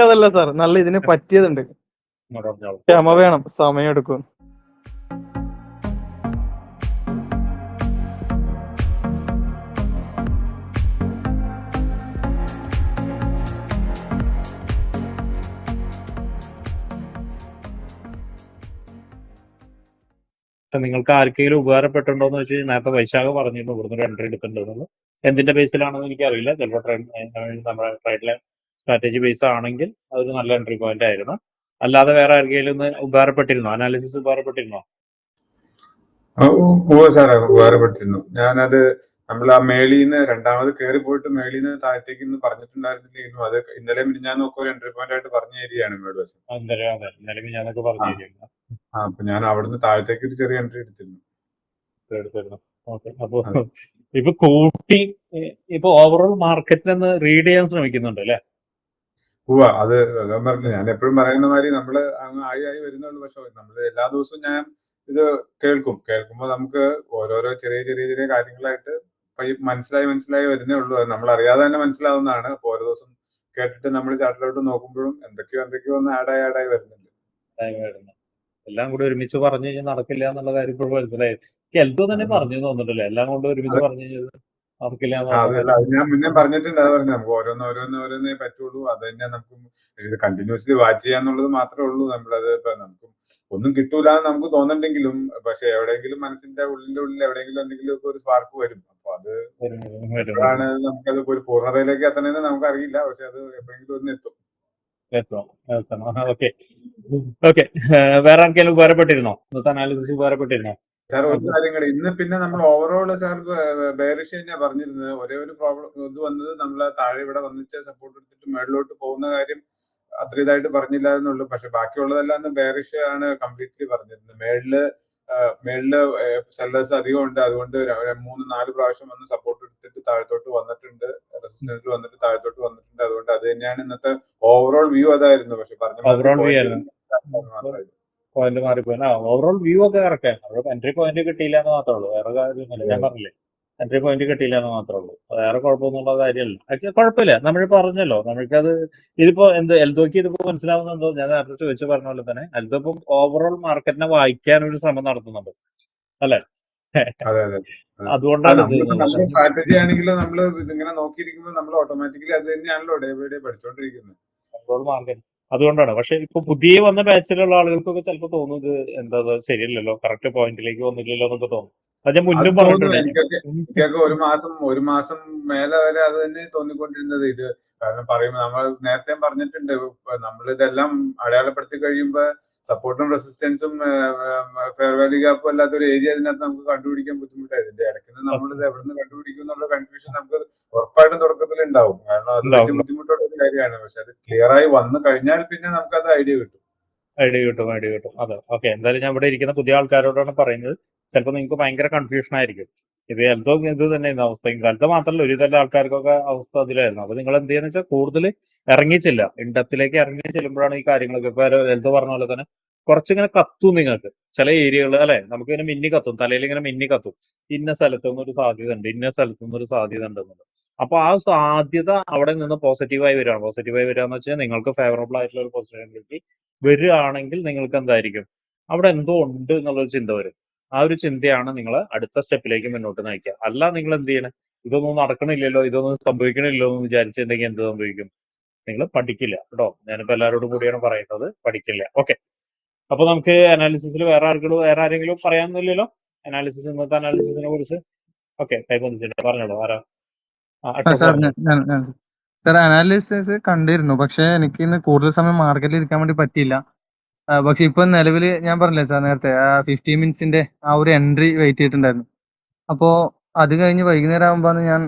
അതല്ല സാർ, നല്ല ഇതിന് പറ്റിയതുണ്ട്. ക്ഷമ വേണം, സമയം എടുക്കും. നിങ്ങൾക്ക് ആർക്കെങ്കിലും ഉപകാരപ്പെട്ടുണ്ടോന്ന് വെച്ച് നേരത്തെ വൈശാഖ പറഞ്ഞിരുന്നു ഇവിടുന്ന് ഒരു എൻട്രി എടുത്തിട്ടുണ്ടെന്ന്. എന്തിന്റെ ബേസിലാണെന്ന് എനിക്കറിയില്ല. ചിലപ്പോൾ നമ്മുടെ ട്രേഡിലെ സ്ട്രാറ്റജി ബേസ് ആണെങ്കിൽ അതൊരു നല്ല എൻട്രി പോയിന്റ് ആയിരുന്നു. അല്ലാതെ വേറെ ആർക്കെങ്കിലും ഉപകാരപ്പെട്ടിരുന്നോ? അനാലിസിസ് ഉപകാരപ്പെട്ടിരുന്നോ? സാറേ ഉപകാരപ്പെട്ടിരുന്നു. ഞാനത് നമ്മൾ ആ മേളിന്ന് രണ്ടാമത് കയറി പോയിട്ട് മേളിന്ന് താഴത്തേക്ക് പറഞ്ഞിട്ടുണ്ടായിരുന്നില്ലെങ്കിലും അത് ഇന്നലെ ഞാൻ നോക്കുക ഒരു എൻട്രി പോയിന്റ് ആയിട്ട് പറഞ്ഞു തരികയാണ് മേൽവശം. അപ്പൊ ഞാൻ അവിടുന്ന് താഴത്തേക്ക് ഒരു ചെറിയ എൻട്രി എടുത്തിരുന്നു. അപ്പൊ ഇപ്പൊ കൂട്ടി ഇപ്പൊ ഓവറോൾ മാർക്കറ്റിനെ റീഡ് ചെയ്യാൻ ശ്രമിക്കുന്നുണ്ട് അല്ലെ? അത് ഞാൻ എപ്പോഴും പറയുന്ന മാതിരി നമ്മള് അങ്ങ് ആയി വരുന്നുള്ളൂ. പക്ഷെ നമ്മള് എല്ലാ ദിവസവും ഞാൻ ഇത് കേൾക്കുമ്പോൾ നമുക്ക് ഓരോരോ ചെറിയ ചെറിയ ചെറിയ കാര്യങ്ങളായിട്ട് മനസ്സിലായി വരുന്നേ ഉള്ളൂ. അത് നമ്മൾ അറിയാതെ തന്നെ മനസ്സിലാവുന്നതാണ്. അപ്പൊ ഓരോ ദിവസം കേട്ടിട്ട് നമ്മൾ ചാർട്ടിലോട്ട് നോക്കുമ്പോഴും എന്തൊക്കെയോ ഒന്ന് ആഡായി വരുന്നുണ്ട്. എല്ലാം കൂടി ഒരുമിച്ച് പറഞ്ഞു കഴിഞ്ഞാൽ നടക്കില്ല എന്നുള്ള കാര്യം ഇപ്പോൾ മനസ്സിലായി. എൽദോ തന്നെ പറഞ്ഞു തോന്നുന്നുണ്ടല്ലേ, എല്ലാം കൊണ്ട് ഒരുമിച്ച് പറഞ്ഞു കഴിഞ്ഞാൽ നടക്കില്ല. ഞാൻ മുന്നേ പറഞ്ഞിട്ടുണ്ട്. അത് പറഞ്ഞു നമുക്ക് ഓരോന്നേ പറ്റുള്ളൂ. അത് തന്നെ നമുക്ക് ഇത് കണ്ടിന്യൂസ്ലി വാച്ച് ചെയ്യാന്നുള്ളത് മാത്രമേ ഉള്ളൂ. നമ്മളത് നമുക്ക് ഒന്നും കിട്ടൂല എന്ന് നമുക്ക് തോന്നുന്നുണ്ടെങ്കിലും പക്ഷെ എവിടെയെങ്കിലും മനസ്സിന്റെ ഉള്ളിൽ എവിടെയെങ്കിലും എന്തെങ്കിലും ഒരു സ്പാർക്ക് വരും. അപ്പൊ അത് എപ്പോഴാണ് നമുക്കത് ഒരു പൂർണ്ണതയിലേക്ക് എത്തണമെന്ന് നമുക്ക് അറിയില്ല. പക്ഷെ അത് എപ്പോഴെങ്കിലും ഒന്ന് എത്തും. വേറെ ആർക്കെങ്കിലും ഉപകാരപ്പെട്ടിരുന്നോ? ഇന്നത്തെ അനാലിസിസ് ഉപകാരപ്പെട്ടിരുന്നോ? സാർ ഒരു കാര്യങ്ങൾ ഇന്ന് പിന്നെ നമ്മൾ ഓവറോൾ സാർ ബെയറിഷ് തന്നെയാ പറഞ്ഞിരുന്നത്. ഒരേ ഒരു പ്രോബ്ലം ഇത് വന്നത് നമ്മൾ താഴെ ഇവിടെ വന്നിട്ട് സപ്പോർട്ട് എടുത്തിട്ട് മേളിലോട്ട് പോകുന്ന കാര്യം അത്ര ഇതായിട്ട് പറഞ്ഞില്ല എന്നുള്ളൂ. പക്ഷെ ബാക്കിയുള്ളതെല്ലാം ബെയറിഷ് ആണ് കംപ്ലീറ്റ്ലി പറഞ്ഞിരുന്നത്. മേളില് സെല്ലേഴ്സ് അധികം ഉണ്ട്. അതുകൊണ്ട് 3-4 പ്രാവശ്യം വന്ന് സപ്പോർട്ട് എടുത്തിട്ട് താഴത്തോട്ട് വന്നിട്ടുണ്ട്, റെസിസ്റ്റൻസിൽ വന്നിട്ട് താഴത്തോട്ട് വന്നിട്ടുണ്ട്. അതുകൊണ്ട് അത് തന്നെയാണ് ഇന്നത്തെ ഓവറോൾ വ്യൂ അതായിരുന്നു. പക്ഷെ പോയിന്റ് മാറിപ്പോയി. ഓവറോൾ വ്യൂ ഒക്കെ കറക്റ്റ് ആണ്. അവിടെ എൻട്രി പോയിന്റ് കിട്ടിയില്ല എന്ന് മാത്രമേ ഉള്ളൂ. വേറെ കാര്യമൊന്നുമില്ല. ഞാൻ പറഞ്ഞില്ലേ, എൻട്രി പോയിന്റ് കിട്ടിയില്ല എന്ന് മാത്രമേ ഉള്ളൂ. വേറെ കുഴപ്പമൊന്നുള്ള കാര്യമല്ല. കുഴപ്പമില്ല, നമ്മൾ പറഞ്ഞല്ലോ. നമുക്കത് ഇതിപ്പോ എൽദോക്ക് ഇതിപ്പോ മനസ്സിലാവുന്നുണ്ടോ? ഞാൻ നേരത്തെ ചോദിച്ചു പറഞ്ഞ പോലെ തന്നെ എൽദോ ഇപ്പം ഓവറോൾ മാർക്കറ്റിനെ വായിക്കാൻ ഒരു ശ്രമം നടത്തുന്നുണ്ട് അല്ലെ? അതുകൊണ്ടാണ് സ്ട്രാറ്റജി ആണെങ്കിലും നമ്മൾ ഇതിങ്ങനെ നോക്കിയിരിക്കുമ്പോൾ നമ്മൾ ഓട്ടോമാറ്റിക്കലി അത് തന്നെയാണല്ലോ ഡേ ബൈ ഡേ പഠിച്ചോണ്ടിരിക്കുന്നത്. ഓവറോൾ മാർക്കറ്റ് അതുകൊണ്ടാണ്. പക്ഷെ ഇപ്പൊ പുതിയ വന്ന ബാച്ചിലുള്ള ആളുകൾക്കൊക്കെ ചിലപ്പോൾ തോന്നുന്നത് എന്താ ശരിയല്ലല്ലോ, കറക്റ്റ് പോയിന്റിലേക്ക് വന്നില്ലല്ലോ എന്നൊക്കെ തോന്നും. അത് ഞാൻ മുന്നും പറഞ്ഞിട്ടുണ്ട്. എനിക്കൊക്കെ ഒരു മാസം മേലെ വരെ അത് തന്നെ തോന്നിക്കൊണ്ടിരുന്നത്. ഇത് കാരണം പറയുമ്പോൾ നമ്മൾ നേരത്തെ പറഞ്ഞിട്ടുണ്ട്, നമ്മൾ ഇതെല്ലാം അടയാളപ്പെടുത്തി കഴിയുമ്പോൾ സപ്പോർട്ടും റെസിസ്റ്റൻസും ഫെയർ വാല്യൂ ഗ്യാപ്പും അല്ലാത്ത ഒരു ഏരിയ അതിനകത്ത് നമുക്ക് കണ്ടുപിടിക്കാൻ ബുദ്ധിമുട്ടായി. ഇതിന്റെ ഇടയ്ക്ക് നമ്മളിത് എവിടെ നിന്ന് കണ്ടുപിടിക്കും എന്നുള്ള കൺഫ്യൂഷൻ നമുക്ക് ഉറപ്പായിട്ടും തുടക്കത്തിൽ ഉണ്ടാവും. കാരണം അത് വലിയ ബുദ്ധിമുട്ടുള്ള ഒരു കാര്യമാണ്. പക്ഷെ അത് ക്ലിയർ ആയി വന്നു കഴിഞ്ഞാൽ പിന്നെ നമുക്കത് ഐഡിയ കിട്ടും. അതെ, ഓക്കെ. എന്തായാലും ഞാൻ ഇവിടെ ഇരിക്കുന്ന പുതിയ ആൾക്കാരോടാണ് പറയുന്നത്. ചിലപ്പോൾ നിങ്ങൾക്ക് ഭയങ്കര കൺഫ്യൂഷൻ ആയിരിക്കും. ഇത് എൽദോ ഇത് തന്നെയായിരുന്നു അവസ്ഥ. ഇക്കാലത്ത് മാത്രമല്ല, ഒരു തരം ആൾക്കാർക്കൊക്കെ അവസ്ഥ അതിലായിരുന്നു. അപ്പൊ നിങ്ങൾ എന്ത് ചെയ്യുന്ന വെച്ചാൽ കൂടുതൽ ഇറങ്ങിച്ചില്ല, ഇൻഡത്തിലേക്ക് ഇറങ്ങി ചെല്ലുമ്പോഴാണ് ഈ കാര്യങ്ങളൊക്കെ. ഇപ്പൊ എൽദോ പറഞ്ഞ പോലെ തന്നെ കുറച്ചിങ്ങനെ കത്തും നിങ്ങൾക്ക് ചില ഏരിയകൾ അല്ലെ. നമുക്ക് ഇങ്ങനെ മിന്നി കത്തും, തലയിൽ ഇങ്ങനെ മിന്നി കത്തും. ഇന്ന സ്ഥലത്തുനിന്ന് ഒരു സാധ്യത ഉണ്ട്, ഇന്ന സ്ഥലത്തുനിന്ന് ഒരു സാധ്യത ഉണ്ടെന്നുള്ളത്. അപ്പൊ ആ സാധ്യത അവിടെ നിന്ന് പോസിറ്റീവായി വരികയാണ്. പോസിറ്റീവായി വരിക എന്ന് വെച്ചാൽ നിങ്ങൾക്ക് ഫേവറബിൾ ആയിട്ടുള്ള ഒരു പോസിറ്റിവിറ്റി വരികയാണെങ്കിൽ നിങ്ങൾക്ക് എന്തായിരിക്കും, അവിടെ എന്തോ ഉണ്ട് എന്നുള്ളൊരു ചിന്ത വരും. ആ ഒരു ചിന്തയാണ് നിങ്ങൾ അടുത്ത സ്റ്റെപ്പിലേക്ക് മുന്നോട്ട് നയിക്കുക. അല്ല നിങ്ങൾ എന്ത് ചെയ്യണം, ഇതൊന്നും നടക്കണില്ലല്ലോ, ഇതൊന്നും സംഭവിക്കണില്ലല്ലോ എന്ന് വിചാരിച്ചിട്ടുണ്ടെങ്കിൽ എന്ത് സംഭവിക്കും? നിങ്ങൾ പഠിക്കില്ല കേട്ടോ. ഞാനിപ്പോ എല്ലാവരോടും കൂടിയാണ് പറയുന്നത്, പഠിക്കില്ല. ഓക്കെ, അപ്പൊ നമുക്ക് അനാലിസിസിൽ വേറെ ആരെങ്കിലും പറയാനൊന്നുമില്ലല്ലോ അനാലിസിസ്, ഇന്നത്തെ അനാലിസിസിനെ കുറിച്ച്? ഓക്കെ, പറഞ്ഞോളൂ. ആരാ? സാർ അനാലിസിസ് കണ്ടിരുന്നു, പക്ഷെ എനിക്ക് ഇന്ന് കൂടുതൽ സമയം മാർക്കറ്റിൽ ഇരിക്കാൻ വേണ്ടി പറ്റിയില്ല. പക്ഷെ ഇപ്പൊ നിലവിൽ ഞാൻ പറഞ്ഞില്ലേ സാർ നേരത്തെ 15 മിനിറ്റ്സിന്റെ ആ ഒരു എൻട്രി വെയിറ്റ് ചെയ്തിട്ടുണ്ടായിരുന്നു. അപ്പോ അത് കഴിഞ്ഞ് വൈകുന്നേരം ആകുമ്പോഴാണ് ഞാൻ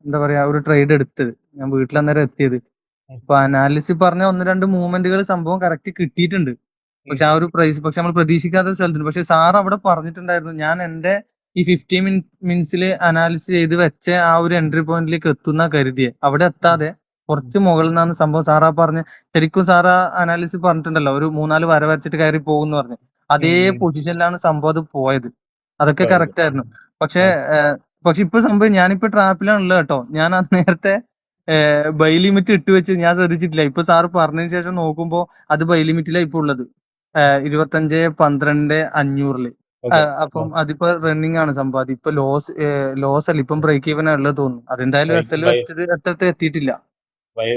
എന്താ പറയാ ഒരു ട്രേഡ് എടുത്തത്. ഞാൻ വീട്ടിൽ അന്നേരം എത്തിയത്. അപ്പൊ അനാലിസിസ് പറഞ്ഞ 1-2 മൂവ്മെന്റുകൾ സംഭവം കറക്റ്റ് കിട്ടിയിട്ടുണ്ട്. പക്ഷെ ആ ഒരു പ്രൈസ് പക്ഷെ നമ്മൾ പ്രതീക്ഷിക്കാത്ത സ്ഥലത്തുണ്ട്. പക്ഷെ സാർ അവിടെ പറഞ്ഞിട്ടുണ്ടായിരുന്നു, ഞാൻ എന്റെ ഈ 15 മിനിറ്റ്സിൽ അനാലിസിസ് ചെയ്ത് വെച്ച ആ ഒരു എൻട്രി പോയിന്റിലേക്ക് എത്തുന്ന കരുതിയെ, അവിടെ എത്താതെ കുറച്ച് മുകളിൽ നിന്നാണ് സംഭവം. സാറാ പറഞ്ഞ് ശരിക്കും സാറാ അനാലിസിസ് പറഞ്ഞിട്ടുണ്ടല്ലോ, ഒരു 3-4 വര വരച്ചിട്ട് കയറി പോകുന്നു പറഞ്ഞു. അതേ പൊസിഷനിലാണ് സംഭവം അത് പോയത്. അതൊക്കെ കറക്റ്റ് ആയിരുന്നു. പക്ഷെ ഇപ്പൊ സംഭവം ഞാനിപ്പോ ട്രാപ്പിലാണുള്ളത് കേട്ടോ. ഞാൻ നേരത്തെ ബൈ ലിമിറ്റ് ഇട്ട് വെച്ച് ഞാൻ ശ്രദ്ധിച്ചിട്ടില്ല. ഇപ്പൊ സാറ് പറഞ്ഞതിന് ശേഷം നോക്കുമ്പോ അത് ബൈ ലിമിറ്റിലാണ് ഇപ്പൊ ഉള്ളത്. 25/12/500 ഓക്കെ. അപ്പം അതിപ്പോ റണ്ണിങ് ആണ് സംഭവം. അതിപ്പോ ലോസ് അല്ല, ഇപ്പം ബ്രേക്ക് ഈവൻ ഉള്ളത് തോന്നുന്നു. അതെന്തായാലും ബൈ എസ് എൽ ബൈ വെച്ചിട്ട് എത്തിയിട്ടില്ല.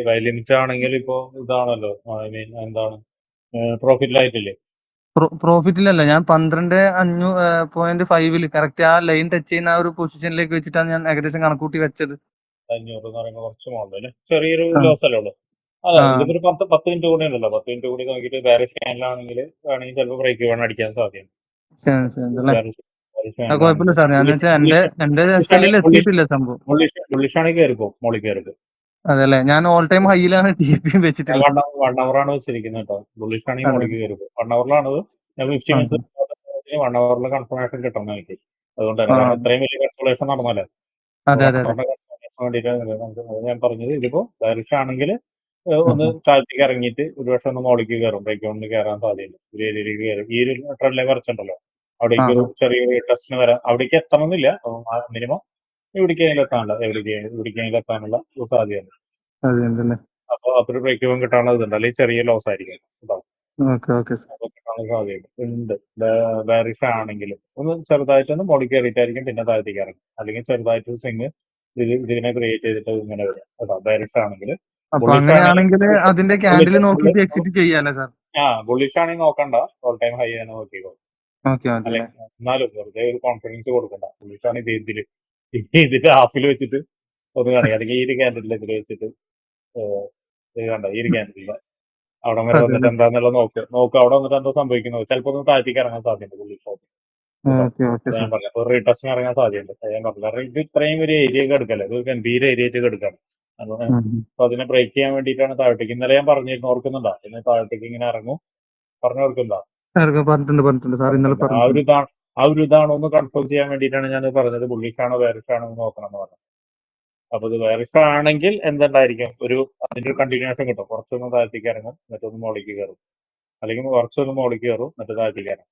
ബൈ ലിമിറ്റ് ആണെങ്കിൽ ഇപ്പോ ഇതാണല്ലോ, ഐ മീൻ എന്താണ്, പ്രോഫിറ്റിലായിട്ടില്ലേ? പ്രോഫിറ്റിലല്ല, ഞാൻ 12.5 കറക്റ്റ് ആ ലൈൻ ടച്ച് ചെയ്യുന്ന ആ ഒരു പൊസിഷനിലേക്ക് വെച്ചിട്ടാണ് ഞാൻ ഏകദേശം കണക്കൂട്ടി വെച്ചത്. 500 എന്ന് പറയുമ്പോൾ കുറച്ച് മുകളിൽ ചെറിയൊരു ആ ലോസ് അല്ലേ ഉള്ളൂ. അതെ, ആ ഇതിപ്പോ ഒരു 10 മിനിറ്റ് കൂടി ഉണ്ടല്ലോ. 10 മിനിറ്റ് കൂടി നോക്കിയിട്ട് വേറെ സ്കാനിലാണെങ്കിൽ വേണമെങ്കിൽ ചിലപ്പോൾ ബ്രേക്ക് ഈവൺ അടിക്കാൻ സാധ്യതയുണ്ട്. അല്ലേ? വേറെ അത് കുഴപ്പമില്ല സ്കാനിലാണെങ്കിൽ സാർ. ഞാൻ വെച്ചാൽ എന്റെ എസ് എല്ലിൽ എത്തിയിട്ടില്ല സംഭവം. ബുള്ളിഷാണെങ്കിൽ കയറിപ്പോ, മോളിൽ കയറിപ്പോ. അതല്ലേ, ഞാൻ ഓൾ ടൈം ഹൈയിലാണ് ടി.പി വെച്ചിട്ടുള്ളത്. 1 അവർ വെച്ചിരിക്കുന്നത് കേട്ടോ. ബുള്ളിഷാണെങ്കിൽ അതെ. മോളിൽ കയറിപ്പോ. 1 അവറിലാണത്. ഞാൻ 50 ആ മിനിറ്റ്സ് 1 അവറിൽ കൺഫർമേഷൻ കിട്ടണം എനിക്ക്. അതുകൊണ്ടാണ്, ആ കാരണം ഇത്രയും വലിയ കൺസോളേഷൻ നടന്നല്ലേ. അതെ അതെ അതെ. വേണ്ടിയിട്ടാണ് ഞാൻ പറഞ്ഞത്. ഇതിപ്പോ ഡയറക്റ്റ് ആണെങ്കിൽ ആ ഒന്ന് താഴത്തേക്ക് ഇറങ്ങിയിട്ട് ഒരു പക്ഷെ ഒന്ന് മോളിലേക്ക് കയറും, ബ്രേക്ക് ഗ്രൗണ്ടിൽ കയറാൻ സാധ്യതയില്ല. ഒരു ഏരിയയിലേക്ക് കയറും. ഈ ഒരു ട്രെൻഡിലെ കുറച്ചുണ്ടല്ലോ, ആ അവിടേക്ക് ഒരു ചെറിയൊരു ടെസ്റ്റിന് വരാം. അവിടേക്ക് എത്തണമെന്നില്ല, മിനിമം എവിടേക്കെങ്കിലും എത്താനുള്ള ഒരു സാധ്യതയുണ്ട്. അതെ ഉണ്ടല്ലേ. അപ്പോൾ അതൊരു ബ്രേക്ക് ഗ്രൗണ്ട് കിട്ടാനുള്ള ഇതുണ്ട്, അല്ലെങ്കിൽ ചെറിയ ലോസ് ആയിരിക്കും കേട്ടോ. Okay okay sir. അപ്പോൾ കിട്ടാനുള്ള സാധ്യതയുണ്ട് ഉണ്ട്. ബാരിഷ് ആണെങ്കിൽ ഒന്ന് ചെറുതായിട്ടൊന്ന് മോളിൽ കയറിയിട്ടായിരിക്കും പിന്നെ താഴത്തേക്ക് ഇറങ്ങും, അല്ലെങ്കിൽ ചെറുതായിട്ട് സ്വിങ് ഇതിനെ ക്രിയേറ്റ് ചെയ്തിട്ട് ഇങ്ങനെ വരും കേട്ടോ. ബാരിഷ് ആണെങ്കിൽ. അപ്പൊ ബുള്ളിഷ് ആണെങ്കിൽ അങ്ങനെയാണെങ്കിൽ അതിന്റെ ക്യാൻഡിൽ നോക്കിയിട്ട് എക്സിറ്റ് ചെയ്യാല്ലേ സാർ? ബുള്ളിഷ് ആണെങ്കിൽ നോക്കണ്ട, ഓൾ ടൈം ഹൈ തന്നെ നോക്കിക്കോ. ഓക്കെ ഓക്കെ അല്ലെ, അല്ലേ. എന്നാലും വെറുതെ ഒരു കോൺഫിഡൻസ് കൊടുക്കണ്ട. ബുള്ളിഷ് ആണെങ്കിൽ ഇതിൽ ഹാഫിൽ വെച്ചിട്ട് ഒന്ന് കാണിക്കുക, അല്ലെങ്കിൽ ഈ ഒരു ക്യാൻഡിൽ ഇതിൽ വെച്ചിട്ട് ഇത് കണ്ട ഈ ഒരു ക്യാൻഡിൽ അവിടെ വരെ അതെ വന്നിട്ട് അല്ലേ. എന്താന്നുള്ളത് നോക്കുക. അവിടെ വന്നിട്ട് എന്താ സംഭവിക്കുന്നത്, ചിലപ്പോൾ ഒന്ന് താഴത്തേക്ക് ഇറങ്ങാൻ സാധ്യതയുണ്ട് ബുള്ളിഷ് കേട്ടോ. ഓക്കെ ഓക്കെ അത് ഞാൻ സാർ. പറഞ്ഞു, അപ്പോൾ റീടെസ്റ്റിന് ഇറങ്ങാൻ സാധ്യതയുണ്ട്. അത് ഞാൻ പറഞ്ഞു, കാരണം ഇത് ഇത്രയും ഒരു ഏരിയയൊക്കെ എടുക്കല്ലേ, ഇത് ഗംഭീര ഏരിയയൊക്കെ എടുക്കാണ്. അപ്പൊ അതിനെ ബ്രേക്ക് ചെയ്യാൻ വേണ്ടിയിട്ടാണ് താഴത്തേക്ക്. ഇന്നലെ ഞാൻ പറഞ്ഞിരുന്നു, ഓർക്കുന്നുണ്ടോ? പിന്നെ താഴത്തേക്ക് ഇങ്ങനെ ഇറങ്ങും, പറഞ്ഞു ഓർക്കുന്നുണ്ടോ? പറഞ്ഞിട്ടുണ്ട് സാർ, ഇന്നലെ പറഞ്ഞിട്ടുണ്ട്. പറഞ്ഞിട്ടുണ്ട്. ആ ഒരു ഇതാണോ ഒന്ന് കൺഫേം ചെയ്യാൻ വേണ്ടിയിട്ടാണ് ഞാൻ പറഞ്ഞത്. ബുള്ളിഷ് ആണോ ബെയറിഷ് ആണോ എന്ന് നോക്കണം എന്ന് പറഞ്ഞു. അപ്പൊ ഇത് ബെയറിഷ് ആണെങ്കിൽ എന്തുണ്ടായിരിക്കും, അതിന്റെ ഒരു കണ്ടിന്യൂഷൻ കിട്ടും. കുറച്ചൊന്ന് താഴത്തേക്ക് ഇറങ്ങും, എന്നിട്ടൊന്ന് മോളിലേക്ക് കയറും, അല്ലെങ്കിൽ കുറച്ചൊന്ന് മോളിലേക്ക് കയറും, എന്നിട്ട് താഴത്തേക്ക് ഇറങ്ങും.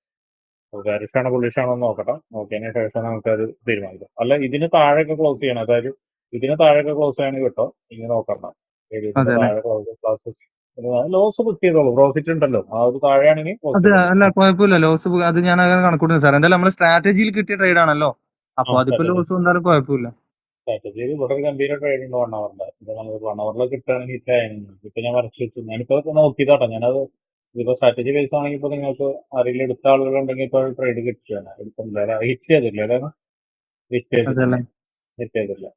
അപ്പോൾ ബെയറിഷ് ആണോ ബുള്ളിഷ് ആണോ എന്ന് നോക്കട്ടെ. നോക്കിയതിന് ശേഷം നമുക്കത് തീരുമാനിക്കാം. അല്ല, ഇതിന് താഴെയൊക്കെ ക്ലോസ് ചെയ്യണം, അതായത് ഇതിന് താഴെയൊക്കെ ക്ലോസ് ചെയ്യണമെങ്കിൽ കിട്ടോ, ഇങ്ങനെ നോക്കണ്ട. ഇതിന്റെ അതെ അല്ലേ. താഴെ ക്ലോസ് ലോസ് ബുക്ക് ചെയ്തോളൂ, പ്രോഫിറ്റ് ഉണ്ടല്ലോ. ആ ഒരു താഴെയാണെങ്കിൽ ക്ലോസ് അത് ചെയ്തോളൂ. അല്ല, കുഴപ്പമില്ല. ലോസ് അത് ഞാൻ അങ്ങനെ കണക്കൂട്ടുന്നു സാർ. എന്തായാലും നമ്മുടെ സ്ട്രാറ്റജിയിൽ കിട്ടിയ ട്രേഡ് ആണല്ലോ, അപ്പൊ അതിപ്പോ സ്ട്രാറ്റജി ലോസ് വന്നാലും കുഴപ്പമില്ല. സ്ട്രാറ്റജിയിൽ ഇവിടെ ഒരു ഗംഭീര ട്രേഡ് ഉണ്ട് 1 അവറിന്റെ. ഇത് നമുക്ക് 1 അവറിൽ കിട്ടുകയാണെങ്കിൽ ഹിറ്റായിരുന്നു. ഇപ്പൊ ഞാൻ വരച്ചു വെച്ചു, ഞാനിപ്പോ നോക്കിയതാട്ടോ. ഞാനത് ഇതിപ്പോ സ്ട്രാറ്റജി ബേസ് ആണെങ്കിൽ ഇപ്പൊ നിങ്ങൾക്ക് ആരെങ്കിലും എടുത്ത ആളുകളുണ്ടെങ്കിൽ ഇപ്പോൾ ട്രേഡ് കിട്ടുകയാണ്. എടുക്കുന്നില്ല, ഹിറ്റ് ചെയ്തിട്ടില്ല അല്ലേ? ഹിറ്റ് ചെയ്തിട്ടില്ല. അതല്ലേ. ഹിറ്റ് ചെയ്തിട്ടില്ല.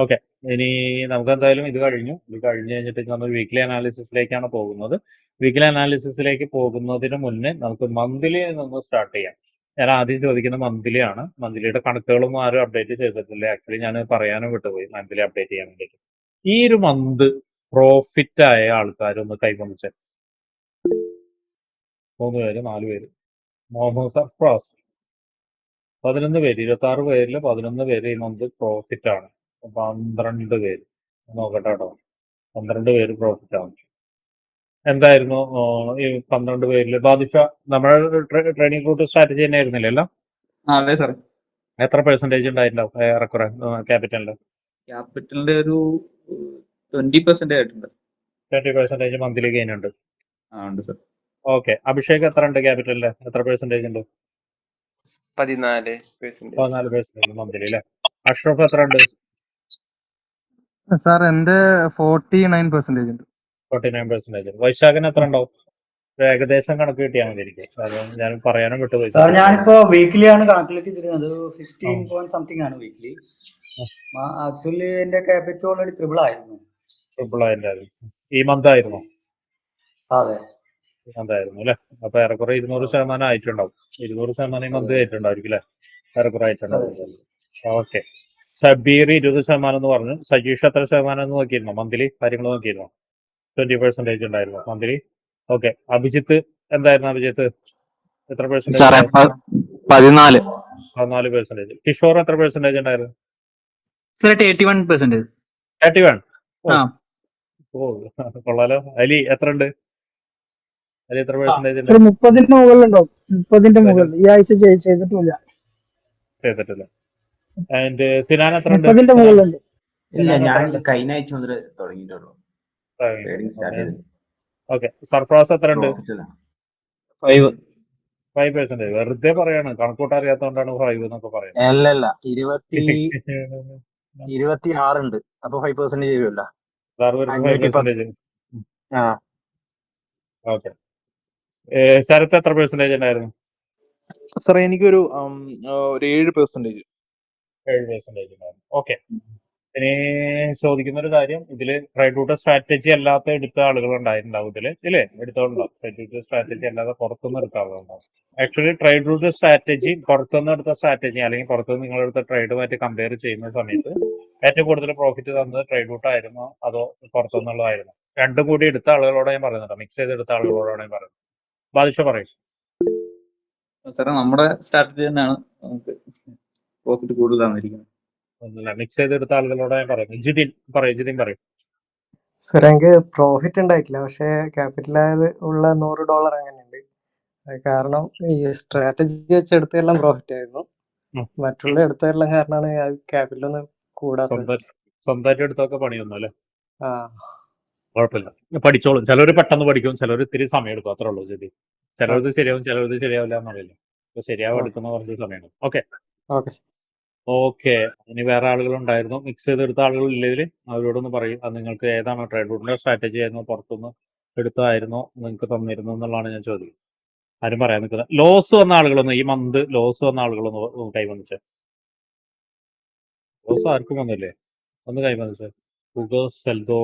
ഓക്കെ, ഇനി നമുക്ക് എന്തായാലും ഇത് കഴിഞ്ഞു കഴിഞ്ഞിട്ട് നമ്മൾ വീക്ക്ലി അനാലിസിസിലേക്കാണ് പോകുന്നത്. വീക്ക്ലി അനാലിസിസിലേക്ക് പോകുന്നതിന് മുന്നേ നമുക്ക് മന്ത്ലി നിന്ന് സ്റ്റാർട്ട് ചെയ്യാം. ഞാൻ ആദ്യം ചോദിക്കുന്നത് മന്ത്ലി ആണ്. മന്ത്ലിയുടെ കണക്കുകളൊന്നും ആരും അപ്ഡേറ്റ് ചെയ്തിട്ടില്ല. ആക്ച്വലി ഞാൻ പറയാനും വിട്ടുപോയി മന്ത്ലി അപ്ഡേറ്റ് ചെയ്യാൻ വേണ്ടിയിട്ട്. ഈ ഒരു മന്ത് പ്രോഫിറ്റ് ആയ ആൾക്കാരൊന്ന് കൈവന്നിച്ച് 3 പേര് 4 പേര്. മുഹമ്മദ് സർഫ്രാസ് 11 പേര്, 26 പേരിൽ 11 പേര് ഈ മന്ത് പ്രോഫിറ്റ് ആണ്. 12 പേര് നോക്കട്ടെ കേട്ടോ. 12 പേര് പ്രോഫിറ്റ് ആണ്. എന്തായിരുന്നു ഈ 12 പേരിൽ ബാദിഷ നമ്മുടെ ട്രേഡിംഗ് റൂട്ട് സ്ട്രാറ്റജി തന്നെ ആയിരുന്നില്ല എല്ലാം? അതെ സാർ. എത്ര പെർസെന്റേജ് ഉണ്ടായിട്ടുണ്ടാവും ഏറെക്കുറെ ക്യാപിറ്റലിന്റെ? ക്യാപിറ്റലിന്റെ ഒരു 20% ആയിട്ടുണ്ട്. 20% മന്ത്ലി ഗെയിൻ ഉണ്ട്. ഉണ്ട് സാർ. ഓക്കെ, അഭിഷേക് എത്ര ഉണ്ട് ക്യാപിറ്റലിന്റെ? എത്ര പെർസെന്റേജ് ഉണ്ട്? 14% മന്ത്ലി അല്ലേ? അഷ്റഫ് എത്ര ഉണ്ട്? സാർ എന്റെ 49% ഉണ്ട്. 49%. വൈശാഖന് എത്ര ഉണ്ടാവും? ഏകദേശം കണക്ക് കിട്ടിയാൽ മതി എനിക്ക്, അത് ഞാൻ പറയാനും വിട്ടുപോയി. സാർ ഞാനിപ്പോ വീക്കിലി ആണ് കാൽക്കുലേറ്റ് ചെയ്തിരുന്നത്. 16 പോയിന്റ് സംതിങ് ആണ് വീക്കിലി. ആക്ച്വലി എന്റെ ക്യാപിറ്റൽ ഓൾറെഡി ട്രിപ്പിൾ ആയിരുന്നു. ഈ മന്ത് ആയിരുന്നു? അതെ, അതായിരുന്നു അല്ലെ. അപ്പൊ ഏറെക്കുറെ 200% ആയിട്ടുണ്ടാവും. 200% ഈ മന്ത് ആയിട്ടുണ്ടായിരിക്കും അല്ലെ? ഏറെക്കുറെ ആയിട്ടുണ്ടാവും. ഓക്കെ, ഷബീർ 20% എന്ന് പറഞ്ഞു. സജീഷ് എത്ര ശതമാനം എന്ന് നോക്കിയിരുന്നോ? മന്ത്ലി കാര്യങ്ങൾ നോക്കിയിരുന്നോ? 20% ഉണ്ടായിരുന്നു മന്ത്ലി. ഓക്കെ, അഭിജിത്ത് എന്തായിരുന്നു? അഭിജിത്ത് എത്ര പെർസെന്റേജ്? 14%. കിഷോർ എത്ര പെർസെന്റേജ് ഉണ്ടായിരുന്നു? 81%. 31. ഓ കൊള്ളാലോ. അലി എത്ര ഉണ്ട്? അലി എത്ര പെർസെന്റേജ് ഉണ്ട്? 30 മുകളിലുണ്ടാവും. 30 മുകളിൽ ഈ ആഴ്ച ചെയ്തിട്ടില്ല. ചെയ്തിട്ടില്ല. ആൻഡ് സിനാൻ എത്ര ഉണ്ട്? 30 മുകളിലുണ്ട്. ഇല്ല, എല്ലാവരും ഞാൻ എത്ര ഉണ്ട്? കഴിഞ്ഞ ആഴ്ച മുതൽ തുടങ്ങിയിട്ടുള്ളൂ ട്രേഡിംഗ് സ്റ്റാർട്ട് ചെയ്തത്. ഓക്കെ, സർഫ്രാസ് എത്ര ഉണ്ട്? പ്രോഫിറ്റിലാണ്. 5 5% വെറുതെ പറയാണ്, കണക്കൂട്ട അറിയാത്തോണ്ടാണ് 5 എന്നൊക്കെ പറയുന്നത്. അല്ലല്ല 26 ഉണ്ട്. അപ്പൊ 5% ചെയ്യുമല്ലോ. സാർ വെറുതെ 510. 5%. ആ ഓക്കെ, ശരത്ത് എത്ര പെർസെന്റേജ് ഉണ്ടായിരുന്നു? സാറേ എനിക്കൊരു 7%. 7% ഉണ്ടായിരുന്നു. ഓക്കെ, ഇനി ചോദിക്കുന്ന ഒരു കാര്യം, ഇതില് ട്രേഡ് റൂട്ട് സ്ട്രാറ്റജി അല്ലാത്ത എടുത്ത ആളുകൾ ഉണ്ടായിട്ടുണ്ടാവും ഇതില്, ഇല്ലേ? എടുത്തോണ്ടാവും. ട്രേഡ് റൂട്ട് സ്ട്രാറ്റജി അല്ലാതെ പുറത്തുനിന്ന് എടുത്ത ആളുകളുണ്ടാവും. ആക്ച്വലി ട്രേഡ് റൂട്ട് സ്ട്രാറ്റജി പുറത്തുനിന്ന് എടുത്ത സ്ട്രാറ്റജി അല്ലെങ്കിൽ പുറത്തുനിന്ന് നിങ്ങളെടുത്ത ട്രേഡുമായിട്ട് കമ്പയർ ചെയ്യുന്ന സമയത്ത് ഏറ്റവും കൂടുതൽ പ്രോഫിറ്റ് തന്നത് ട്രേഡ് റൂട്ട് ആയിരുന്നോ അതോ പുറത്തുനിന്നുള്ളതായിരുന്നു? രണ്ടും കൂടി എടുത്ത ആളുകളോട് ഞാൻ പറയുന്നുണ്ടോ, മിക്സ് ചെയ്ത് എടുത്ത ആളുകളോടാണ് ഞാൻ പറയുന്നത്. ബാദിഷ പറയും. സാറേ നമ്മുടെ സ്ട്രാറ്റജി തന്നെയാണ് നമുക്ക് പ്രോഫിറ്റ് കൂടുതൽ തന്നിരിക്കുന്നത്. ഒന്നുമില്ല, മിക്സ് ചെയ്തെടുത്ത ആളുകളോട് ഞാൻ പറയുന്നത്. ജിതിൻ പറയും. സാർ എനിക്ക് പ്രോഫിറ്റ് ഉണ്ടായിട്ടില്ല, പക്ഷേ ക്യാപിറ്റലായത് ഉള്ള $100 അങ്ങനെയുണ്ട്. അത് കാരണം ഈ സ്ട്രാറ്റജി വെച്ച് എടുത്തതെല്ലാം പ്രോഫിറ്റ് ആയിരുന്നു. ഉം. മറ്റുള്ള എടുത്തതെല്ലാം കാരണമാണ് ക്യാപിറ്റലൊന്നും കൂടാത്തത്. സ്വന്തമായിട്ട് എടുത്തൊക്കെ പണിയൊന്നും അല്ലേ? ആ കുഴപ്പമില്ല, പഠിച്ചോളും. ചിലർ പെട്ടെന്ന് പഠിക്കും, ചിലർ ഇത്തിരി സമയം എടുക്കും, അത്രേ ഉള്ളൂ. ജിതി, ചിലത് ശരിയാവും, ചിലത് ശരിയാവില്ല എന്നറിയില്ല. അപ്പൊ ശരിയാവും എടുക്കുന്ന കുറച്ച് സമയം എടുക്കും. Okay okay. ഓക്കെ, ഇനി വേറെ ആളുകൾ ഉണ്ടായിരുന്നു, മിക്സ് ചെയ്തെടുത്ത ആളുകൾ ഇല്ലെങ്കിൽ അവരോടൊന്ന് പറയും. അത് നിങ്ങൾക്ക് ഏതാണോ ട്രേഡ് റൂട്ടിന്റെ സ്ട്രാറ്റജി ആയിരുന്നോ പുറത്തുനിന്ന് എടുത്തായിരുന്നോ നിങ്ങൾക്ക് തന്നിരുന്നു എന്നുള്ളതാണ് ഞാൻ ചോദിക്കുന്നത്. ആരും പറയാൻ നിൽക്കുന്നത്. ലോസ് വന്ന ആളുകളൊന്ന്, ഈ മന്ത് ലോസ് വന്ന ആളുകളൊന്ന് കൈവന്നിച്ചേ. ലോസ് ആർക്കും വന്നില്ലേ? ഒന്ന് കൈവന്നിച്ചേ. ഫുഗസ് സെൽദോ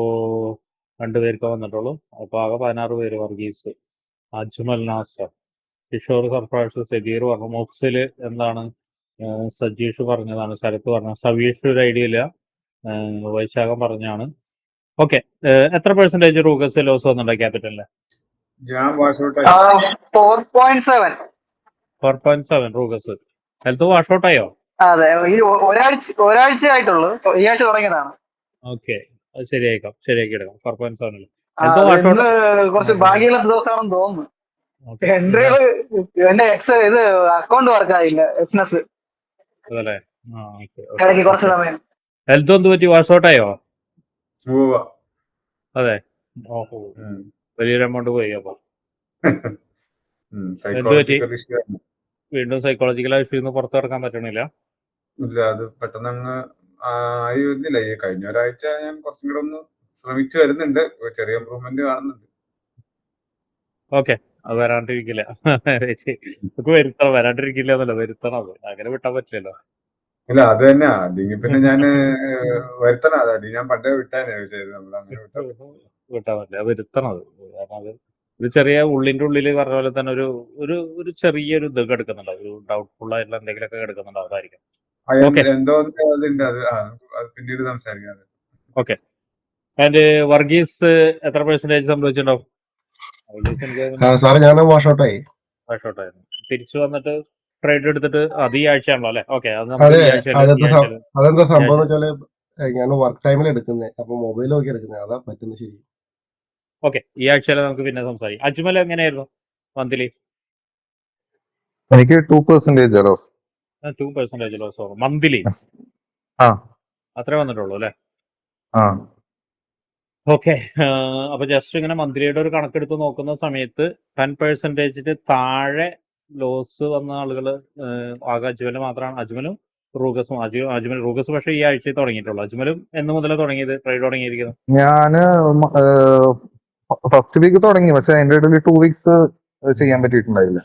2 പേർക്ക് വന്നിട്ടുള്ളൂ. അപ്പൊ ആകെ 16 പേര്. വർഗീസ്, അജ്മൽ നാസർ, കിഷോർ സർപ്രൈസ്, സബീർ പറഞ്ഞു. മോക്സില് എന്താണ്? സജീഷ് പറഞ്ഞതാണ്, ശരത്ത് പറഞ്ഞു, സവീഷ് ഒരു ഐഡിയ ഇല്ല, വൈശാഖം പറഞ്ഞാണ്. ഓക്കെ, എത്ര പെർസെന്റേജ് റൂഗസ് ലോസ് വന്നിട്ടുണ്ടോ ക്യാപിറ്റലിന്? ഞാൻ വാഷ് ഔട്ട് 4.7. 4.7 റൂഗസ്. ഹെൽത്ത് വാഷ് ഔട്ട് ആയോ? അതെ, ഈ ഒരാഴ്ച ആയിട്ടുള്ളൂ, ഈ ആഴ്ച തുടങ്ങിയതാണ്. ഓക്കെ, അത് ശരിയാക്കി എടുക്കാം. 4.7 അത് ഇന്ന് കുറച്ച് ഭാഗ്യമുള്ള ദിവസമാണെന്ന് തോന്നുന്നു. എൻട്രികള് എന്റെ ഇത് അക്കൗണ്ട് വർക്ക് ആയില്ല, ബിസിനസ് അതല്ലേ? ഇടയ്ക്ക് കുറച്ച് സമയം. ഹെൽത്ത് എന്ത് പറ്റി? വാഷ് ഔട്ട് ആയോ? അതെ, ഓഹോ, വലിയൊരു എമൗണ്ട് പോയി. അപ്പൊ എന്ത് പറ്റി? വീണ്ടും സൈക്കോളജിക്കൽ ഇഷ്യൂന്ന് പുറത്തു കിടക്കാൻ പറ്റണില്ല? ഇല്ല, അത് പെട്ടെന്ന് അങ്ങ് ആയി വരുന്നില്ല. ഈ കഴിഞ്ഞ ഒരാഴ്ച ഞാൻ കുറച്ചും കൂടെ ഒന്ന് ശ്രമിച്ചു വരുന്നുണ്ട്, ചെറിയ ഇമ്പ്രൂവ്മെന്റ് കാണുന്നുണ്ട്. ഓക്കെ, അത് വരാണ്ടിരിക്കില്ല. വരാണ്ടിരിക്കില്ല എന്നല്ല, വരുത്തണം. അത് അങ്ങനെ വിട്ടാൻ പറ്റില്ലല്ലോ. ഇല്ല, അത് തന്നെയാ. അല്ലെങ്കിൽ പിന്നെ ഞാൻ വരുത്തണം. അതല്ലെങ്കിൽ ഞാൻ പണ്ടേ വിട്ടാനേ ചെയ്ത് നമ്മൾ അങ്ങനെ വിട്ടാൻ പറ്റില്ല, വരുത്തണം. അത് കാരണം അത് ഒരു ചെറിയ ഉള്ളിന്റെ ഉള്ളിൽ പറഞ്ഞ പോലെ തന്നെ ഒരു ചെറിയൊരു ഇത് കിടക്കുന്നുണ്ട്, ഒരു ഡൗട്ട്ഫുൾ ആയിട്ടുള്ള എന്തെങ്കിലുമൊക്കെ കിടക്കുന്നുണ്ട്. അതായിരിക്കും. എന്തോ അതുണ്ട്, അത് പിന്നീട് സംസാരിക്കാം. ഓക്കെ, ആൻഡ് വർഗീസ് എത്ര പെർസെന്റേജ് സംഭവിച്ചിട്ടുണ്ടാവും? സാറേ ഞാൻ വാഷ് ഔട്ട് ആയി. വാഷ് ഔട്ട് ആയിരുന്നു. തിരിച്ചു വന്നിട്ട് ട്രേഡ് എടുത്തിട്ട് അത് ഈ ആഴ്ചയാണല്ലോ അല്ലേ? ഓക്കെ, അത് അതെന്താ സംഭവം എന്ന് വെച്ചാല് ഞാൻ വർക്ക് ടൈമിൽ എടുക്കുന്നത്, അപ്പൊ മൊബൈൽ നോക്കി എടുക്കുന്നത്, അതാ പറ്റുന്നത്. ശരി, ഓക്കെ, ഈ ആഴ്ചയിൽ നമുക്ക് പിന്നെ സംസാരിക്കാം. അജ്മൽ എങ്ങനെയായിരുന്നു മന്ത്ലി? എനിക്ക് 2% ലോസ്. 2% loss monthly? അത്രേ വന്നിട്ടുള്ളൂ അല്ലേ? ഓക്കെ, അപ്പൊ ജസ്റ്റ് ഇങ്ങനെ മന്ത്ലിയുടെ ഒരു കണക്കെടുത്ത് നോക്കുന്ന സമയത്ത് 10% താഴെ ലോസ് വന്ന ആളുകൾ ആകെ അജ്മല് മാത്രമാണ്. അജ്മലും റൂഗസും. റൂഗസ് പക്ഷേ ഈ ആഴ്ചയിൽ തുടങ്ങിയിട്ടുള്ളൂ. അജ്മലും എന്ന് മുതലാണ് തുടങ്ങിയത് ട്രേഡ് തുടങ്ങിയിരിക്കുന്നത്? ഞാന് ഫസ്റ്റ് വീക്ക് തുടങ്ങി, പക്ഷെ അതിന്റെ ഇടയിൽ 2 വീക്സ് ചെയ്യാൻ പറ്റിയിട്ടുണ്ടായില്ല.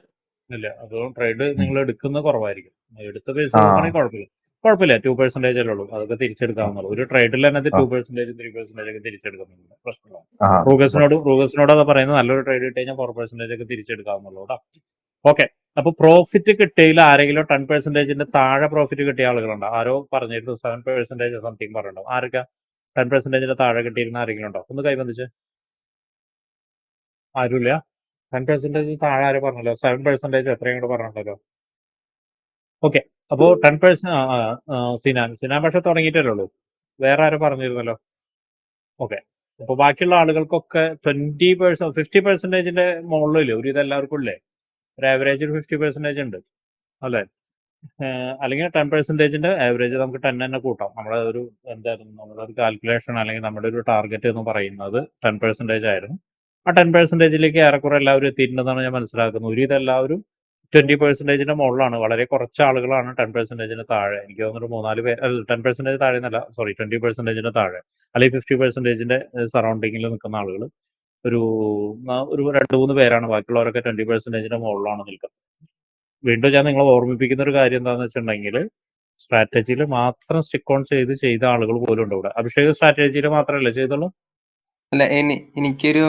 ഇല്ല, അത് ട്രേഡ് നിങ്ങൾ എടുക്കുന്ന കുറവായിരിക്കും. എടുത്ത പൈസ നോക്കുകയാണെങ്കിൽ കുഴപ്പമില്ല. 2% അല്ലേ ഉള്ളൂ, അതൊക്കെ തിരിച്ചെടുക്കാവുന്നുള്ളൂ. ഒരു ട്രേഡിൽ തന്നെ 2%, 3% ഒക്കെ തിരിച്ചെടുക്കുന്നുണ്ട്, പ്രശ്നമില്ല. റൂഗസിനോട് അത് പറയുന്നത് നല്ലൊരു ട്രേഡ് കിട്ടി കഴിഞ്ഞാൽ 4% ഒക്കെ തിരിച്ചെടുക്കാവുന്നുള്ളൂ കേട്ടോ. ഓക്കെ, അപ്പൊ പ്രോഫിറ്റ് കിട്ടിയതിൽ ആരെങ്കിലും 10% താഴെ പ്രോഫിറ്റ് കിട്ടിയ ആളുകളുണ്ടോ? ആരോ പറഞ്ഞിരുന്നു 7% സംതിങ് പറഞ്ഞിട്ടുണ്ടോ? ആരൊക്കെ 10% താഴെ കിട്ടിയിരുന്ന ആരെങ്കിലും ഉണ്ടോ? ഒന്ന് കൈബന്ധിച്ച്. ആരുമില്ല. 10% താഴെ ആരും പറഞ്ഞല്ലോ. 7% എത്രയും കൂടെ പറഞ്ഞിട്ടുണ്ടല്ലോ. ഓക്കെ, അപ്പോൾ 10% സിനാൻ പക്ഷെ തുടങ്ങിയിട്ടല്ലേ ഉള്ളൂ. വേറെ ആരും പറഞ്ഞിരുന്നല്ലോ. ഓക്കെ, അപ്പോൾ ബാക്കിയുള്ള ആളുകൾക്കൊക്കെ 20%, 50%ന്റെ മുകളിലില്ലേ ഒരു ഇതെല്ലാവർക്കും ഇല്ലേ? ഒരു ആവറേജ് ഒരു 50% ഉണ്ട് അല്ലേ? അല്ലെങ്കിൽ 10% ആവറേജ് നമുക്ക് 10 തന്നെ കൂട്ടാം. നമ്മുടെ ഒരു എന്തായിരുന്നു നമ്മുടെ ഒരു കാൽക്കുലേഷൻ അല്ലെങ്കിൽ നമ്മുടെ ഒരു ടാർഗറ്റ് എന്ന് പറയുന്നത് 10% ആയിരുന്നു. ആ 10%ലേക്ക് ഏറെക്കുറെ എല്ലാവരും എത്തിയിട്ടുണ്ടെന്നാണ് ഞാൻ മനസ്സിലാക്കുന്നത്. ഒരുവിധം എല്ലാവരും 20%ന്റെ മുകളിലാണ്. വളരെ കുറച്ച് ആളുകളാണ് 10%ന് താഴെ. എനിക്ക് തോന്നുന്നു 3-4 പേര് 10% താഴെ എന്നല്ല, സോറി 20%ന്റെ താഴെ അല്ലെങ്കിൽ 50%ന്റെ സറൗണ്ടിങ്ങിൽ നിൽക്കുന്ന ആളുകൾ ഒരു 2-3 പേരാണ്. ബാക്കിയുള്ളവരൊക്കെ 20%ന്റെ മുകളിലാണ് നിൽക്കുന്നത്. വീണ്ടും ഞാൻ നിങ്ങളെ ഓർമ്മിപ്പിക്കുന്ന ഒരു കാര്യം എന്താണെന്ന് വെച്ചിട്ടുണ്ടെങ്കിൽ സ്ട്രാറ്റജിയിൽ മാത്രം സ്റ്റിക്ക് ഓൺ ചെയ്ത ആളുകൾ പോലും ഉണ്ട് ഇവിടെ. അഭിഷേക് സ്ട്രാറ്റജിയിൽ മാത്രമല്ലേ ചെയ്തുള്ളൂ? അല്ല എനിക്കൊരു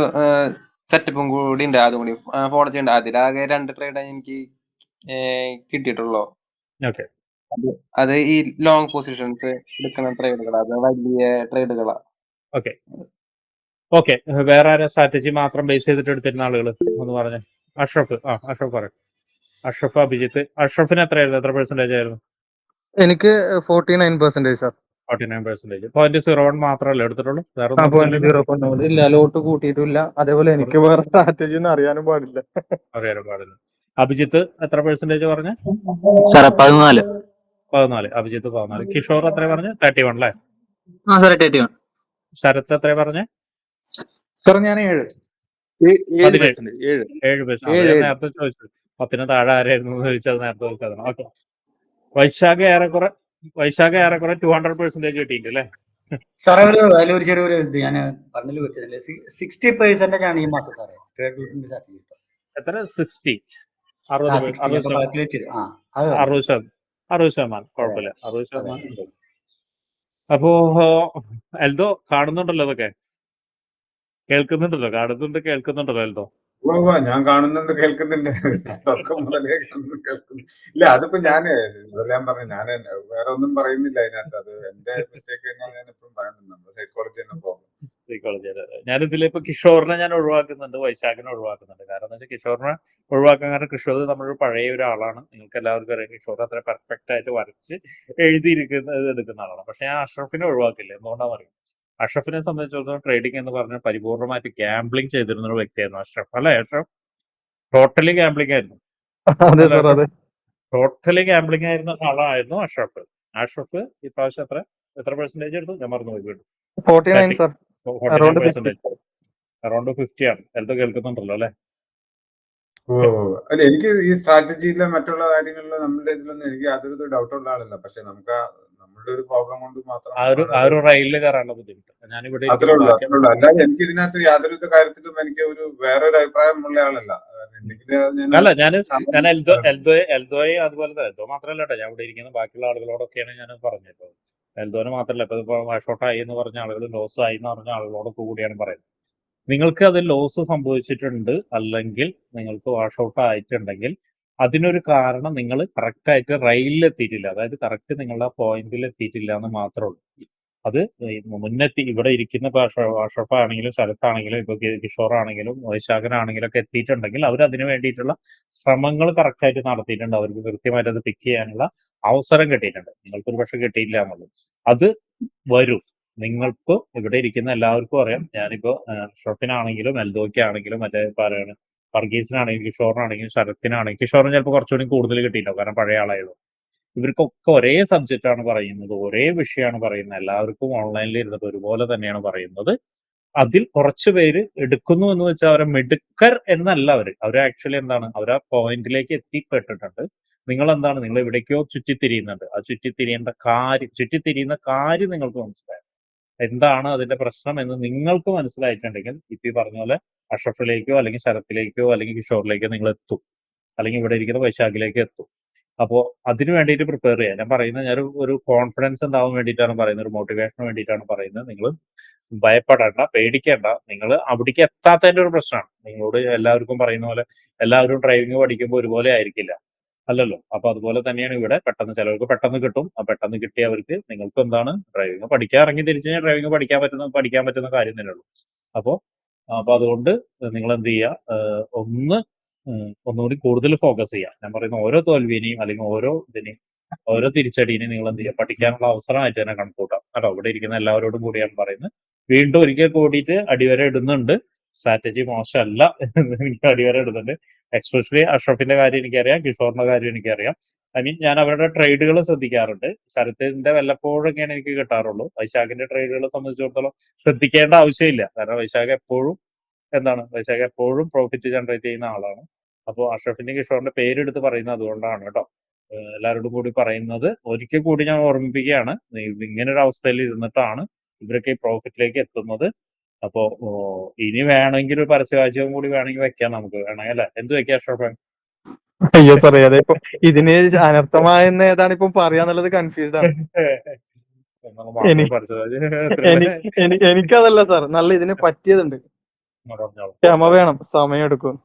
സെറ്റപ്പും കൂടി ഉണ്ട്, അതും കൂടി ഫോളോ ചെയ്യണ്ട. അതിലാകെ 2 ട്രേഡ് എനിക്ക് കിട്ടിയിട്ടുള്ളൂ. ഓക്കെ, അത് ഈ ലോങ് പൊസിഷൻസ് എടുക്കുന്ന ട്രേഡുകളാ, അത് വലിയ ട്രേഡുകളാ. Okay, okay. വേറെ ആരാ സ്ട്രാറ്റജി മാത്രം ബേസ് ചെയ്തിട്ട് എടുത്തിരുന്ന ആളുകൾ ഒന്ന് പറഞ്ഞേ. അഷ്റഫ്, അഷ്റഫ് പറയാം. അഷ്റഫ്, അഭിജിത്ത്. അഷ്റഫിന് എത്രയായിരുന്നു? എത്ര പെർസെന്റേജ് ആയിരുന്നു? എനിക്ക് 49% സാർ. 49%. 0.01 മാത്രമല്ലേ എടുത്തിട്ടുള്ളൂ? വേറെ ആ ഒന്നും പോയിന്റ് എടുത്തില്ലല്ലോ? 0.1 ഇല്ല, ലോട്ട് കൂട്ടിയിട്ടില്ല. അതേപോലെ എനിക്ക് വേറെ സ്ട്രാറ്റജി ഒന്നും അറിയാനും പാടില്ല. അറിയാനും പാടില്ല. അഭിജിത്ത് എത്ര പെർസെന്റേജ് പറഞ്ഞ? സാറേ 14. 14. അഭിജിത്ത് 14. കിഷോർ എത്ര പറഞ്ഞ? 31 അല്ലേ? ആ സാറേ 31. ശരത്ത് എത്ര പറഞ്ഞ? സാർ ഞാൻ 7. 17%. 7%. ഞാൻ നേരത്തെ ചോദിച്ചു 10 താഴെ ആരായിരുന്നു എന്ന് ചോദിച്ചത് നേരത്തെ ചോദിച്ചത്. ഓക്കെ. വൈശാഖ ഏറെക്കുറെ 200% കിട്ടിയിട്ടുണ്ട് അല്ലേ? സാറേ അതിലൊരു ചെറിയൊരു ഇത് ഞാൻ പറഞ്ഞതിൽ പറ്റിയതല്ലേ, 60% ആണ് ഈ മാസം സാറേ ട്രേഡ് റൂട്ടിന്റെ സർട്ടിഫിക്കറ്റ്. എത്ര? 60. 60%. കാൽക്കുലേറ്റ് ചെയ്ത് 60%. കുഴപ്പമില്ല, 60% ഉണ്ട്. അപ്പോ എൽദോ കാണുന്നുണ്ടല്ലോ ഇതൊക്കെ? കേൾക്കുന്നുണ്ടല്ലോ എൽദോ? ഞാൻ കാണുന്നുണ്ട്, കേൾക്കുന്നുണ്ട്. തുടക്കം മുതലേ കേൾക്കുന്നു. ഇല്ല, അതിപ്പോ ഞാൻ പറഞ്ഞു, ഞാൻ വേറെ ഒന്നും പറയുന്നില്ല അതിനകത്ത്. അത് എന്റെ മിസ്റ്റേക്ക് തന്നെയാണ്. ഞാൻ എപ്പോഴും പറയുന്നത് നമ്മുടെ സൈക്കോളജി തന്നെ പ്രോബ്ലം. ഞാനിതിലിപ്പോ കിഷോറിനെ ഞാൻ ഒഴിവാക്കുന്നുണ്ട്, വൈശാഖിനെ ഒഴിവാക്കുന്നുണ്ട്. കാരണം എന്താ വെച്ചാൽ കിഷോറിനെ ഒഴിവാക്കാൻ കാരണം കിഷോർ നമ്മളൊരു പഴയ ഒരാളാണ്. നിങ്ങൾക്ക് എല്ലാവർക്കും അറിയാം കിഷോർ അത്ര പെർഫെക്റ്റ് ആയിട്ട് വരച്ച് എടുക്കുന്ന ആളാണ്. പക്ഷെ ഞാൻ അഷ്റഫിനെ ഒഴിവാക്കില്ല. എന്തുകൊണ്ടാണെന്ന് അറിയാം? അഷ്റഫിനെ സംബന്ധിച്ചിടത്തോളം ട്രേഡിംഗ് എന്ന് പറഞ്ഞാൽ പരിപൂർണമായിട്ട് ഗാംബ്ലിംഗ് ചെയ്തിരുന്ന ഒരു വ്യക്തിയായിരുന്നു അഷ്റഫ്. അല്ലെ അഷ്റഫ്? ടോട്ടലി ഗാംബ്ലിംഗ് ആയിരുന്നു. അതെ സാർ, അതെ. ടോട്ടലി ഗാംബ്ലിംഗ് ആയിരുന്ന ആളായിരുന്നു അഷ്റഫ്. അഷ്റഫ് ഇപ്രാവശ്യം എത്ര പെർസെന്റേജ് എടുത്തു? ഞാൻ മറന്നു പോയി. 49 സാർ. 49%. അറൌണ്ട് 50 ആണ്. എല്ലാം കേൾക്കുന്നുണ്ടല്ലോ അല്ലെ? അല്ല, എനിക്ക് ഈ സ്ട്രാറ്റജിയിലെ മറ്റുള്ള കാര്യങ്ങളിലോ നമ്മുടെ ഇതിലൊന്നും എനിക്ക് യാതൊരു ഡൗട്ടുള്ള ആളല്ല. പക്ഷെ നമുക്ക് നമ്മളുടെ ഒരു പ്രോബ്ലം കൊണ്ട് മാത്രം ആ ഒരു റെയിലിൽ കയറാനുള്ള ബുദ്ധിമുട്ട് ഞാനിവിടെ അത്രേ ഉള്ളൂ. അല്ലാതെ എനിക്ക് ഇതിനകത്ത് യാതൊരു കാര്യത്തിലും എനിക്ക് വേറൊരു അഭിപ്രായമുള്ള ആളല്ല. അല്ല, ഞാൻ എൽദോയെ അതുപോലെ തന്നെ എൽദോ മാത്രമല്ല കേട്ടോ, ഞാൻ ഇവിടെ ഇരിക്കുന്ന ബാക്കിയുള്ള ആളുകളോടൊക്കെയാണ് ഞാൻ പറഞ്ഞത്. എൽദോന് മാത്രമല്ല, ഇപ്പൊ വാഷൗട്ടായി എന്ന് പറഞ്ഞ ആളുകൾ, ലോസ് ആയി എന്ന് പറഞ്ഞ ആളുകളോടൊക്കെ കൂടിയാണ് പറയുന്നത്. നിങ്ങൾക്ക് അത് ലോസ് സംഭവിച്ചിട്ടുണ്ട്, അല്ലെങ്കിൽ നിങ്ങൾക്ക് വാഷൗട്ട് ആയിട്ടുണ്ടെങ്കിൽ അതിനൊരു കാരണം നിങ്ങൾ കറക്റ്റായിട്ട് റെയിലിൽ എത്തിയിട്ടില്ല. അതായത് കറക്റ്റ് നിങ്ങളുടെ പോയിന്റിൽ എത്തിയിട്ടില്ല എന്ന് മാത്രമേ ഉള്ളൂ. അത് മുന്നെത്തി ഇവിടെ ഇരിക്കുന്ന അഷ്റഫ് ആണെങ്കിലും ശരത്താണെങ്കിലും ഇപ്പൊ കിഷോർ ആണെങ്കിലും വൈശാഖനാണെങ്കിലും ഒക്കെ എത്തിയിട്ടുണ്ടെങ്കിൽ അവർ അതിന് വേണ്ടിയിട്ടുള്ള ശ്രമങ്ങൾ കറക്റ്റായിട്ട് നടത്തിയിട്ടുണ്ട്. അവർക്ക് കൃത്യമായിട്ട് അത് പിക്ക് ചെയ്യാനുള്ള അവസരം കിട്ടിയിട്ടുണ്ട്. നിങ്ങൾക്കൊരു പക്ഷെ കിട്ടിയില്ല എന്നുള്ളത്. അത് വരും. നിങ്ങൾക്ക് ഇവിടെ ഇരിക്കുന്ന എല്ലാവർക്കും അറിയാം. ഞാനിപ്പോ അഷ്റഫിനാണെങ്കിലും എൽദോയ്ക്കാണെങ്കിലും മറ്റേ പറയാണ് വർഗീസിനാണെങ്കിലും കിഷോറിനാണെങ്കിലും ശരത്തിനാണെങ്കിലും, കിഷോറിന് ചിലപ്പോൾ കുറച്ചുകൂടി കൂടുതൽ കിട്ടിയിട്ടുണ്ടാവും കാരണം പഴയ ആളായിരുന്നു. ഇവർക്കൊക്കെ ഒരേ സബ്ജക്റ്റ് ആണ് പറയുന്നത്, ഒരേ വിഷയമാണ് പറയുന്നത്. എല്ലാവർക്കും ഓൺലൈനിൽ ഇരുന്നിട്ട് ഒരുപോലെ തന്നെയാണ് പറയുന്നത്. അതിൽ കുറച്ച് പേര് എടുക്കുന്നു എന്ന് വെച്ചാൽ അവരെ മിടുക്കർ എന്നല്ല. അവർ ആക്ച്വലി എന്താണ്, അവർ ആ പോയിന്റിലേക്ക് എത്തിപ്പെട്ടിട്ടുണ്ട്. നിങ്ങൾ എന്താണ്, നിങ്ങൾ എവിടേക്കോ ചുറ്റിത്തിരിയുന്നുണ്ട്. ആ ചുറ്റിത്തിരിയുന്ന കാര്യം നിങ്ങൾക്ക് മനസ്സിലായി. എന്താണ് അതിന്റെ പ്രശ്നം എന്ന് നിങ്ങൾക്ക് മനസ്സിലായിട്ടുണ്ടെങ്കിൽ ഇപ്പൊ ഈ പറഞ്ഞ പോലെ അഷ്റഫിലേക്കോ അല്ലെങ്കിൽ ശരത്തിലേക്കോ അല്ലെങ്കിൽ കിഷോറിലേക്കോ നിങ്ങൾ എത്തും, അല്ലെങ്കിൽ ഇവിടെ ഇരിക്കുന്ന വൈശാഖിലേക്ക് എത്തും. അപ്പോൾ അതിന് വേണ്ടിയിട്ട് പ്രിപ്പയർ ചെയ്യാം. ഞാൻ പറയുന്നത്, ഞാൻ ഒരു കോൺഫിഡൻസ് ഉണ്ടാവാൻ വേണ്ടിയിട്ടാണ് പറയുന്നത്, ഒരു മോട്ടിവേഷന് വേണ്ടിയിട്ടാണ് പറയുന്നത്. നിങ്ങൾ ഭയപ്പെടേണ്ട, പേടിക്കേണ്ട. നിങ്ങൾ അവിടേക്ക് എത്താത്തതിന്റെ ഒരു പ്രശ്നമാണ്. നിങ്ങളോട് എല്ലാവർക്കും പറയുന്ന പോലെ എല്ലാവരും ഡ്രൈവിംഗ് പഠിക്കുമ്പോൾ ഒരുപോലെ ആയിരിക്കില്ല, അല്ലല്ലോ. അപ്പൊ അതുപോലെ തന്നെയാണ് ഇവിടെ. പെട്ടെന്ന് ചിലർക്ക് പെട്ടെന്ന് കിട്ടും. ആ പെട്ടെന്ന് കിട്ടിയവർക്ക് നിങ്ങൾക്ക് എന്താണ്, ഡ്രൈവിംഗ് പഠിക്കാൻ ഇറങ്ങി തിരിച്ചു കഴിഞ്ഞാൽ ഡ്രൈവിംഗ് പഠിക്കാൻ പറ്റുന്ന കാര്യം തന്നെ ഉള്ളൂ. അപ്പൊ അതുകൊണ്ട് നിങ്ങൾ എന്ത് ചെയ്യുക, ഒന്നുകൂടി കൂടുതൽ ഫോക്കസ് ചെയ്യുക. ഞാൻ പറയുന്ന ഓരോ തോൽവിനെയും അല്ലെങ്കിൽ ഓരോ തിരിച്ചടിനെയും നിങ്ങൾ എന്ത് ചെയ്യുക, പഠിക്കാനുള്ള അവസരമായിട്ട് തന്നെ കണക്കൂട്ടാം കേട്ടോ. ഇവിടെ ഇരിക്കുന്ന എല്ലാവരോടും കൂടിയാണ് പറയുന്നത്. വീണ്ടും ഒരിക്കൽ കൂടിയിട്ട് അടിവര ഇടുന്നുണ്ട്. സ്ട്രാറ്റജി മോശമല്ല എനിക്ക് അടിവര ഇടുന്നുണ്ട്. എക്സ്പെഷ്യലി അഷ്റഫിന്റെ കാര്യം എനിക്കറിയാം, കിഷോറിന്റെ കാര്യം എനിക്കറിയാം. ഐ മീൻ ഞാൻ അവരുടെ ട്രേഡുകൾ ശ്രദ്ധിക്കാറുണ്ട്. ശരത്തിന്റെ വല്ലപ്പോഴൊക്കെയാണ് എനിക്ക് കിട്ടാറുള്ളൂ. വൈശാഖിന്റെ ട്രേഡുകളെ സംബന്ധിച്ചിടത്തോളം ശ്രദ്ധിക്കേണ്ട ആവശ്യമില്ല. കാരണം വൈശാഖ് എപ്പോഴും പ്രോഫിറ്റ് ജനറേറ്റ് ചെയ്യുന്ന ആളാണ്. അപ്പോൾ അഷ്റഫിന്റെ കിഷോറിന്റെ പേരെടുത്ത് പറയുന്നത് അതുകൊണ്ടാണ് കേട്ടോ. എല്ലാവരോടും കൂടി പറയുന്നത് ഒരിക്കൽ കൂടി ഞാൻ ഓർമ്മിപ്പിക്കുകയാണ്. ഇങ്ങനെ ഒരു അവസ്ഥയിൽ ഇരുന്നിട്ടാണ് ഇവരൊക്കെ ഈ പ്രോഫിറ്റിലേക്ക് എത്തുന്നത്. അപ്പോ ഇനി വേണമെങ്കിൽ ഒരു പരസ്യവാചകം കൂടി വേണമെങ്കിൽ വെക്കാം, നമുക്ക് വേണമെങ്കിൽ അല്ലെ? എന്ത് വെക്കാം അഷ്റഫ്? അയ്യോ സാറേ, അതിപ്പോ ഇതിന് അനർത്ഥമായെന്ന് ഏതാണ് ഇപ്പം പറയാന്നുള്ളത് കൺഫ്യൂസ്ഡ് ആണ്. എനിക്കതല്ല സാർ, നല്ല ഇതിന് പറ്റിയതുണ്ട്. ക്ഷമ വേണം, സമയം എടുക്കും.